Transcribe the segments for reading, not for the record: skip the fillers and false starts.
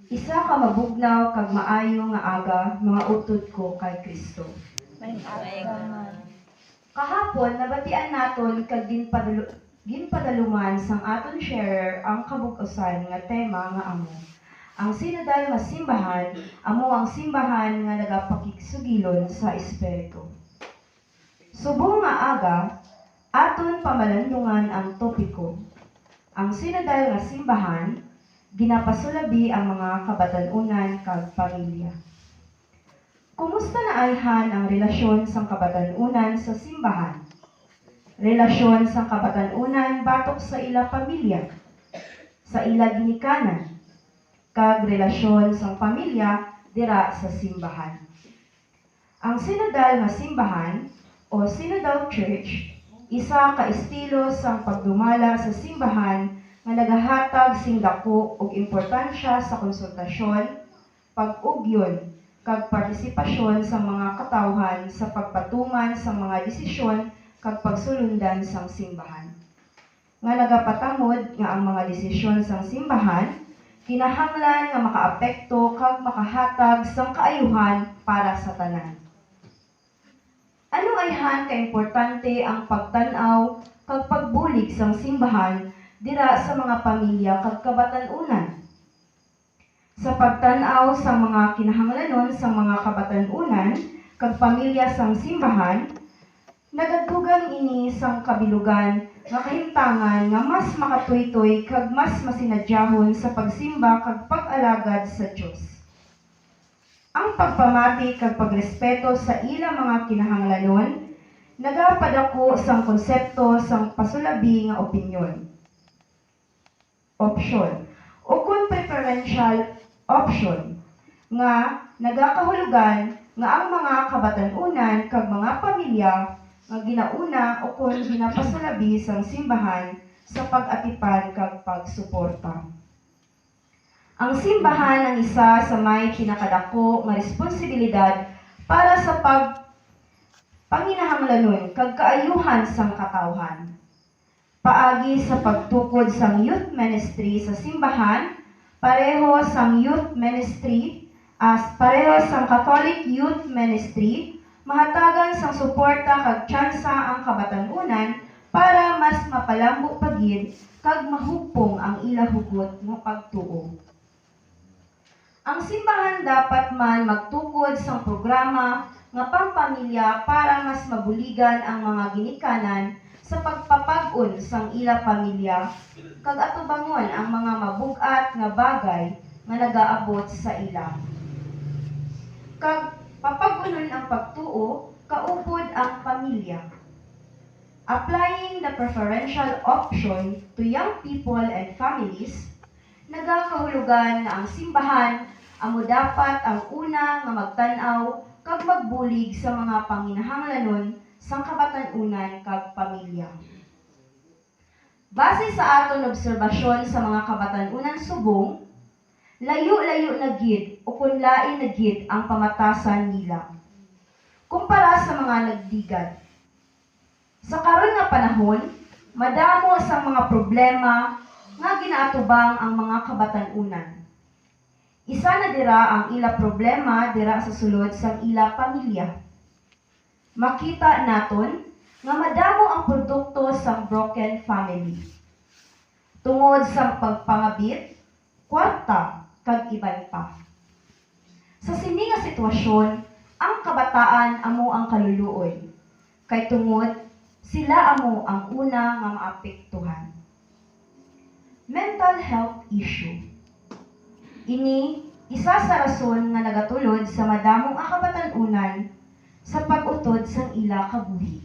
Isa ka mabugnaw kag maayo nga aga mga utod ko kay Kristo. Kahapon nabatian naton kag ginpadaluman sang aton sharer ang kabug-osan nga tema nga amo. Ang sinodal nga simbahan amo ang simbahan nga nagapakigsugilon sa espiritu. Subong nga aga aton pamalandungan ang topiko. Ang sinodal nga simbahan ginapasulabi ang mga kabatanunan kag pamilya. Kumusta naayhan ang relasyon sang kabatanunan sa simbahan? Relasyon sang kabatanunan batok sa ila pamilya, sa ila ginikanan, kag relasyon sang pamilya dira sa simbahan. Ang sinodal nga simbahan o synodal church isa ka estilo sang pagdumala sa simbahan nga nagahatag sing dako og importansya sa konsultasyon, pag-ugyon, kag partisipasyon sa mga katawhan sa pagpatuman sa mga desisyon kag pagsulundan sang simbahan. Nga nagapatangod nga ang mga desisyon sang simbahan kinahanglan nga makaapekto kag makahatag sang kaayuhan para sa tanan. Ano ayhan ka-importante ang pagtan-aw kag pagbulig sang simbahan dira sa mga pamilya kag kabatanunan? Sa pagtan-aw sa mga kinahanglanon sa mga kabatanunan kag pamilya sang simbahan, nagadugang ini sang kabilugan nga kahimtangan nga mas makatuytoy kag mas masinadyahon sa pagsimba kag pag-alagad sa Dios. Ang pagpamati kag pagrespeto sa ila mga kinahanglanon nagapadako sang konsepto sang pasulabi nga opinyon. Option o kung preferential option nga nagakahulugan nga ang mga kabatanunan kag mga pamilya nga ginauna o kung ginapasalabi sang simbahan sa pag-atipan kag pagsuporta. Ang simbahan ang isa sa may pinakadako nga responsibilidad para sa panginahanglanon kag kaayuhan sang katawhan. Paagi sa pagtukod sang youth ministry sa simbahan, pareho sang youth ministry pareho sang Catholic Youth Ministry, mahatagan sang suporta kag tsansa ang kabatanunan para mas mapalambo pagid kag mahugpong ang ila hugot nga pagtuo. Ang simbahan dapat man magtukod sang programa nga pangpamilya para mas mabuligan ang mga ginikanan sa pagpapag-on sang ila pamilya kag atubangon ang mga mabug-at nga bagay nga nagaabot sa ila. Kag papag-unon ang pagtuo kaupod ang pamilya. Applying the preferential option to young people and families, nagakahulugan nga ang simbahan amo dapat ang una nga magtan-aw kag magbulig sa mga panginahanglanon sang kabatanunan kag pamilya. Base sa aton obserbasyon sa mga kabatanunan subong, layo-layo na gid o kun lain na gid ang pamatasan nila kumpara sa mga nagdigad. Sa karon nga panahon, madamo sa mga problema nga ginaatubang ang mga kabatanunan. Isa na dira ang ila problema dira sa sulod sang ila pamilya. Makita naton nga madamo ang produkto sang broken family. Tungod sa pagpangabit, kwarta, kag iban pa. Sa sini nga sitwasyon, ang kabataan amo ang kaluluoy. Kay tungod, sila amo ang una nga maapektuhan. Mental health issue. Ini isa sa rason nga nagatulod sa madamong kabatanunan sa pag-utod sang ila kabuhi.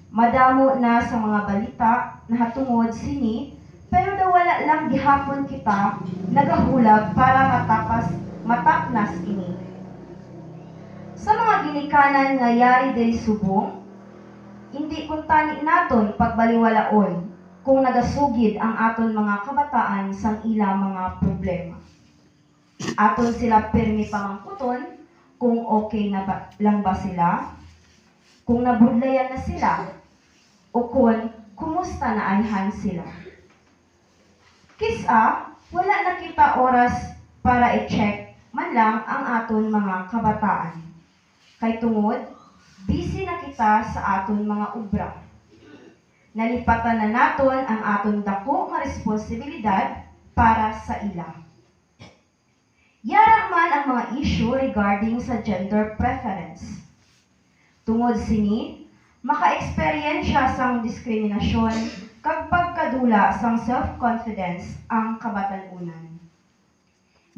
Madamo na sa mga balita nahatungod sini, pero wala lang gihapon kita nagahulag para matapnas ini. Sa mga ginikanan nga yari diri subong, hindi kuntani naton pagbaliwalaon kung nagasugid ang aton mga kabataan sang ila mga problema. Aton sila pirmi pamangkuton kung okay na lang ba sila, kung nabudlayan na sila, o kung kumusta na ayhan sila. Kisa, wala na kita oras para i-check man lang ang aton mga kabataan. Kay tungod, busy na kita sa aton mga obra. Nalipatan na naton ang aton dako nga responsibilidad para sa ila. Yara man ang mga issue regarding sa gender preference. Tungod sini, maka-eksperyensya sang diskriminasyon kag pagkadula sang self-confidence ang kabatanunan.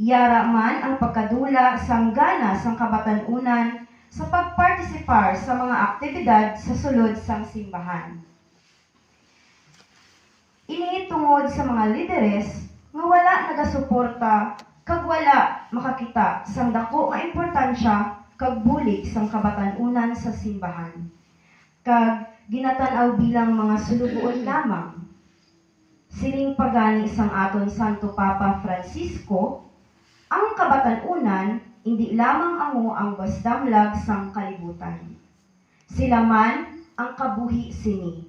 Yara man ang pagkadula sang gana sang kabatanunan sa pagpartisipar sa mga aktibidad sa sulod sang simbahan. Ini tungod sa mga lideres nga wala nagasuporta kag wala makakita sang dako nga importansya kag bulig sang kabatanunan sa simbahan. Kag ginatan-aw bilang mga sulugoon lamang. Sining pagani sang aton Santo Papa Francisco, ang kabatanunan hindi lamang amo ang basdamlag sang kalibutan. Sila man ang kabuhi sini.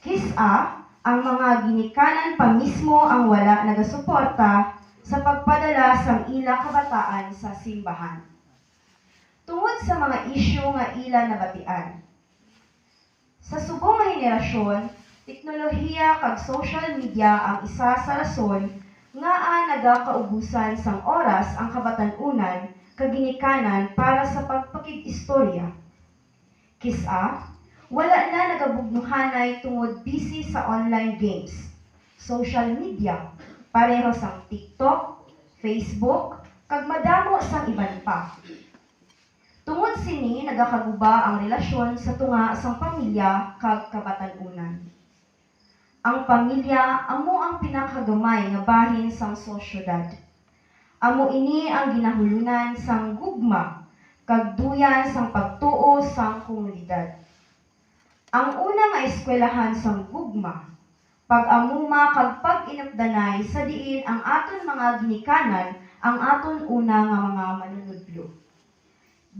Kisa ang mga ginikanan pa mismo ang wala nagasuporta sa pagpadala sang ila kabataan sa simbahan. Tungod sa mga isyu nga ila nabatian. Sa subong nga henerasyon, teknolohiya kag social media ang isa sa rason nga nagakaubusan sang oras ang kabatanunan kag ginikanan para sa pagpakig-istorya. Kisa, wala na nagabugnuhanay tungod busy sa online games, social media, pareho sang TikTok, Facebook, kag madamo sang iban pa. Tungod sini nagakaguba ang relasyon sa tunga sang pamilya kag kabatanunan. Ang pamilya amo ang pinakagamay nga bahin sang sosyedad. Amo ini ang ginahulunan sang gugma kag duyan sang pagtuo sang komunidad. Ang una nga eskwelahan sang gugma, pag-amuma kag pag-inupdanay sa diin ang aton mga ginikanan ang aton una nga mga manunudlo.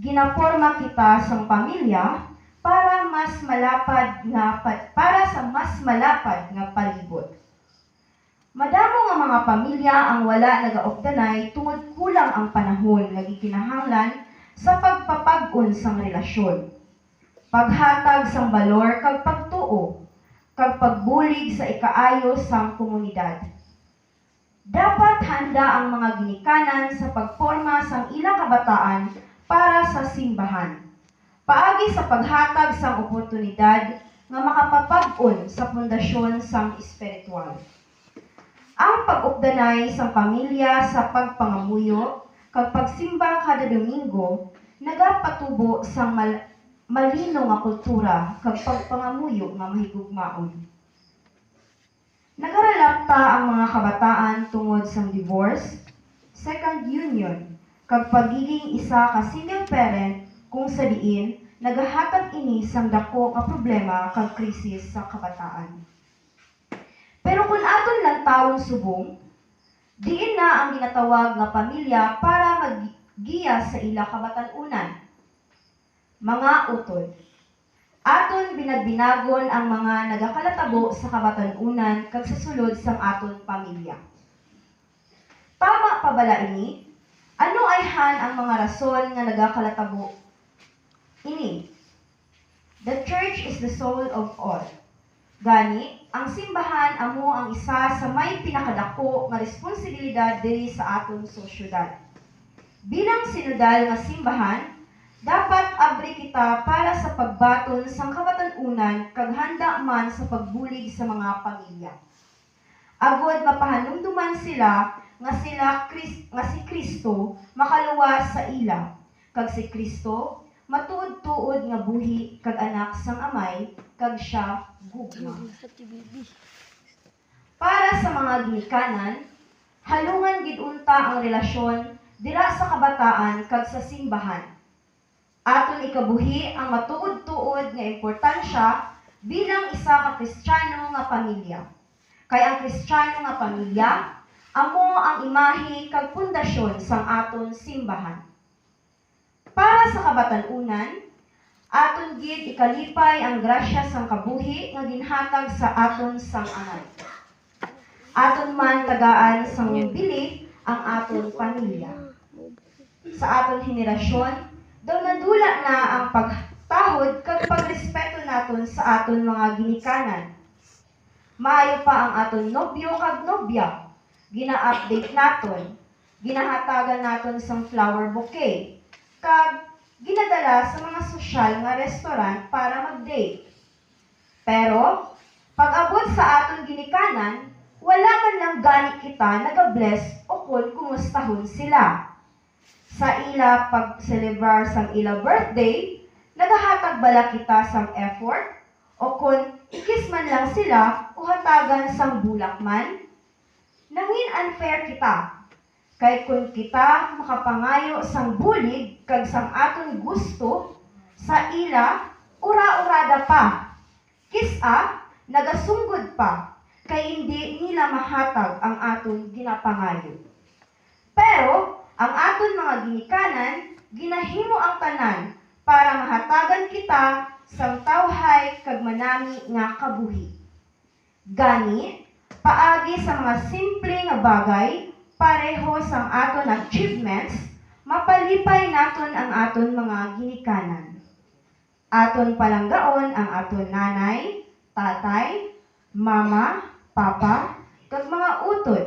Ginaporma kita sang pamilya para sa mas malapad nga palibot. Madamo nga mga pamilya ang wala nagaupdanay tungod kulang ang panahon nga gikinahanglan sa pagpapag-on sang relasyon. Paghatag sang balor kag pagtuo, kag pagbulig sa ikaayo sang komunidad. Dapat handa ang mga ginikanan sa pagporma sang ilang kabataan para sa simbahan. Paagi sa paghatag sang oportunidad nga makapapag-on sa pundasyon sang espiritual. Ang pag-updanay sang pamilya sa pagpangamuyo kag pagsimba kada Domingo nagapatubo sang malino nga kultura kag pagpangamuyo nga mahigugmaon. Nagarelapta ang mga kabataan tungod sang divorce, second union, kag pagiging isa ka single parent kung sa diin nagahatag ini sang dako nga problema kag krisis sa kabataan. Pero kung aton lang tawon subong, diin na ang ginatawag nga pamilya para maggiya sa ila kabatanunan. Mga utod. Aton binagbinagon ang mga nagakalatabo sa kabatanunan kag sa sulod sang aton pamilya. Tama pa bala ini? Ano ay ang mga rason nga nagakalatabo? Ini. The church is the soul of all. Gani, ang simbahan amo ang isa sa may pinakadako nga responsibilidad diri sa aton sosyedad. Bilang sinodal nga simbahan, dapat abri kita para sa pagbaton sang kabatanunan kag handa man sa pagbulig sa mga pamilya. Agod mapahanumduman sila nga si Kristo makaluwas sa ila, kag si Kristo matuod-tuod nga buhi kag anak sang amay kag siya gugma. Para sa mga ginikanan, halungan gid unta ang relasyon dira sa kabataan kag sa simbahan. Aton ikabuhi ang matuod-tuod nga importansya bilang isa ka Kristiyano nga pamilya. Kay ang Kristiyano nga pamilya amo ang imahe kag pundasyon sang aton simbahan. Para sa kabatanunan, aton gid ikalipay ang grasya sang kabuhi nga ginhatag sa aton sang Amay. Aton man tagaan sang bili ang aton pamilya. Sa aton henerasyon, daw nadula na ang pagtahod kag pagrespeto naton sa aton mga ginikanan. Maayo pa ang aton nobyo kag nobya. Gina-update naton, ginahatagan naton sang flower bouquet, kag ginadala sa mga sosyal nga restaurant para mag-date. Pero, pag-abot sa aton ginikanan, wala man lang gani kita nag-bless o kung kumustahon sila. Sa ila pag-celebrar sang ila birthday, nagahatag bala kita sang effort o kung ikis man lang sila o hatagan sang bulak man? Nangin unfair kita. Kay kung kita makapangayo sang bulig kag sang aton gusto, sa ila ura-urada pa. Kisa, nagasunggod pa, kay hindi nila mahatag ang aton ginapangayo. Pero, ang aton mga ginikanan, ginahimo ang tanan para mahatagan kita sang tawhay kag manami nga kabuhi. Gani, paagi sa mga simple nga bagay, pareho sang aton achievements, mapalipay naton ang aton mga ginikanan. Aton palanggaon ang aton nanay, tatay, mama, papa, kag mga utod,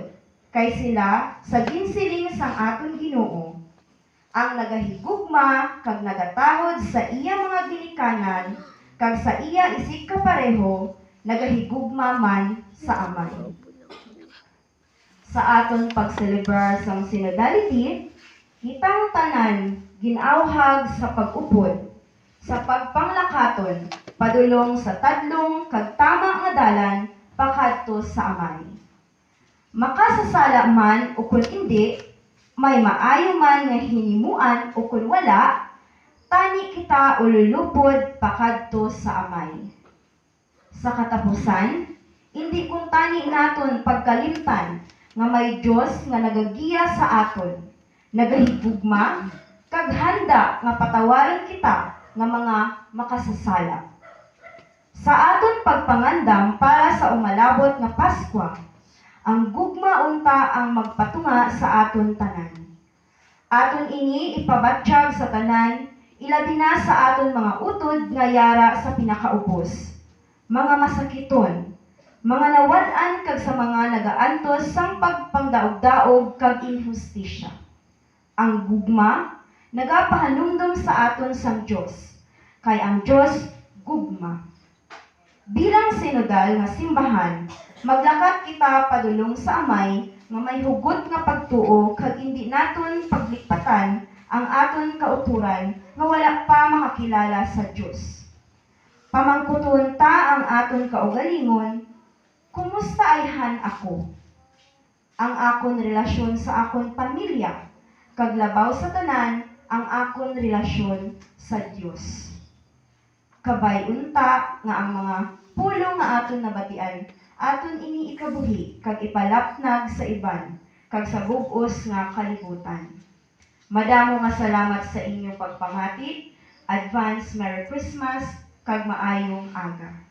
kay sila sa ginsiling sang aton Ginoo ang nagahigugma kag nagatahod sa iya mga ginikanan kag sa iya isig kapareho nagahigugma man sa Amay. Sa aton pagselebrar sang synodality, kitang tanan ginauhag sa pag-upod, sa pagpanglakaton, padulong sa tadlong kag tama nga dalan pakadto sa Amay. Makasasala man o kung hindi, may maayo man nga hinimuan o kung wala, tani kita ululupod pakadto sa Amay. Sa katapusan, hindi kung tani naton pagkalimtan nga may Diyos nga nagagiya sa aton, nagahigugma, kag handa nga patawarin kita nga mga makasasala. Sa aton pagpangandam para sa umalabot nga Paskwa, ang gugma unta ang magpatunga sa aton tanan. Aton ini ipabatsyag sa tanan, ilabi na sa aton mga utod nga yara sa pinakaubos, mga masakiton, mga nawad-an kag sa mga nagaantos sang pagpangdaog-daog kag inhustisya. Ang gugma nagapahanumdum sa aton sang Dios, kay ang Dios gugma. Bilang sinodal nga simbahan, maglakat kita padulong sa Amay nga may hugot nga pagtuo kag hindi naton paglikpatan ang aton kauturan nga wala pa makakilala sa Dios. Pamangkuton ta ang aton kaugalingon, kumusta ayhan ako? Ang akon relasyon sa akon pamilya, kag labaw sa tanan ang akon relasyon sa Dios. Kabay unta nga ang mga pulong nga aton nabatian, aton ini ikabuhi kag ipalapnag sa iban, kag sa bug-os nga kalibutan. Madamo nga salamat sa inyong pagpamati. Advance Merry Christmas kag maayong aga.